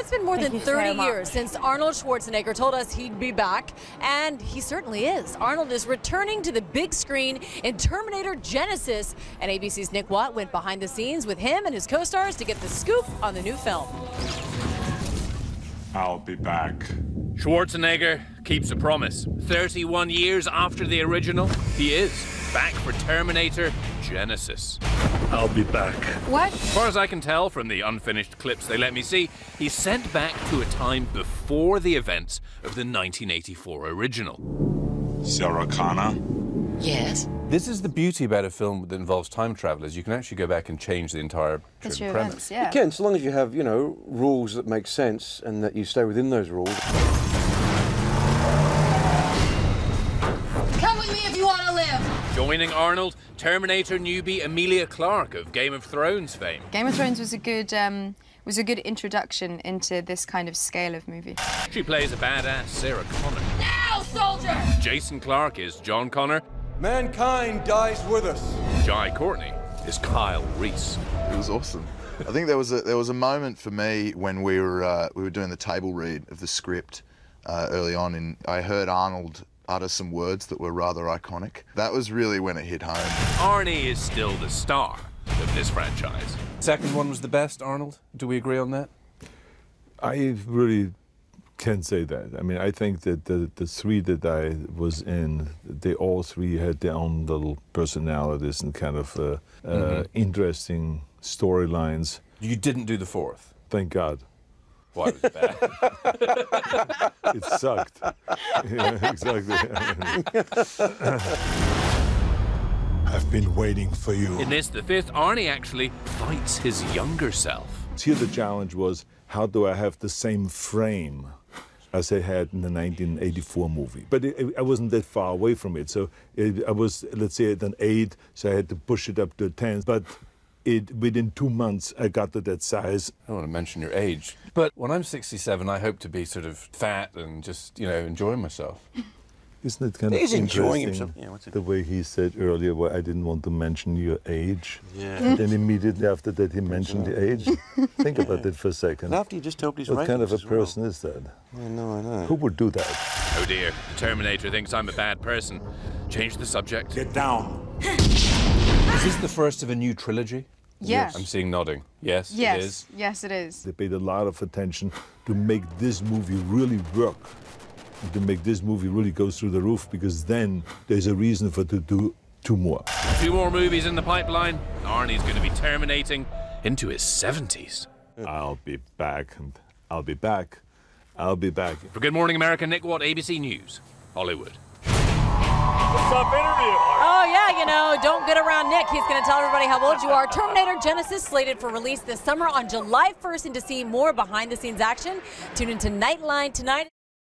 It's been more than 30 years since Arnold Schwarzenegger told us he'd be back, and he certainly is. Arnold is returning to the big screen in Terminator Genisys, and ABC's Nick Watt went behind the scenes with him and his co-stars to get the scoop on the new film. I'll be back. Schwarzenegger keeps a promise. 31 years after the original, he is back for Terminator Genisys. I'll be back. What? As far as I can tell from the unfinished clips they let me see, he's sent back to a time before the events of the 1984 original. Sarah Connor? Yes. This is the beauty about a film that involves time travel, is you can actually go back and change the entire premise. Events, yeah. You can, so long as you have, you know, rules that make sense and that you stay within those rules. Come with me if you want to live. Joining Arnold, Terminator newbie Emilia Clarke of Game of Thrones fame. Game of Thrones was a good introduction into this kind of scale of movie. She plays a badass Sarah Connor. Now, soldier! Jason Clarke is John Connor. Mankind dies with us. Jai Courtney is Kyle Reese. It was awesome. I think there was a moment for me when we were doing the table read of the script early on, and I heard Arnold utter some words that were rather iconic. That was really when it hit home. Arnie is still the star of this franchise. Second one was the best, Arnold? Do we agree on that? I really can't say that. I mean, I think that the three that I was in, they all three had their own little personalities and kind of interesting storylines. You didn't do the fourth? Thank God. Why was it bad? It sucked. Yeah, exactly. I've been waiting for you. In this, the fifth, Arnie actually fights his younger self. Here the challenge was, how do I have the same frame as I had in the 1984 movie? But I wasn't that far away from it. So I was, let's say, at an 8, so I had to push it up to a 10. But within 2 months, I got to that size. I don't want to mention your age, but when I'm 67, I hope to be sort of fat and just, you know, enjoying myself. Isn't it kind of interesting, the way he said earlier, well, I didn't want to mention your age. Yeah. And then immediately after that, he mentioned the age. Think about that for a second. And after you just told his What kind of a person is that? I know. Who would do that? Oh dear, the Terminator thinks I'm a bad person. Change the subject. Get down. Is this the first of a new trilogy? Yeah. I'm seeing nodding. Yes, Yes. it is. Yes, it is. They paid a lot of attention to make this movie really work, and to make this movie really go through the roof, because then there's a reason for to do 2 more. 2 more movies in the pipeline. Arnie's going to be terminating into his 70s. I'll be back, and I'll be back. I'll be back. For Good Morning America, Nick Watt, ABC News, Hollywood. What's up, interview? Oh, yeah, you know, don't get around Nick. He's going to tell everybody how old you are. Terminator Genisys slated for release this summer on July 1st, and to see more behind-the-scenes action, tune into Nightline tonight.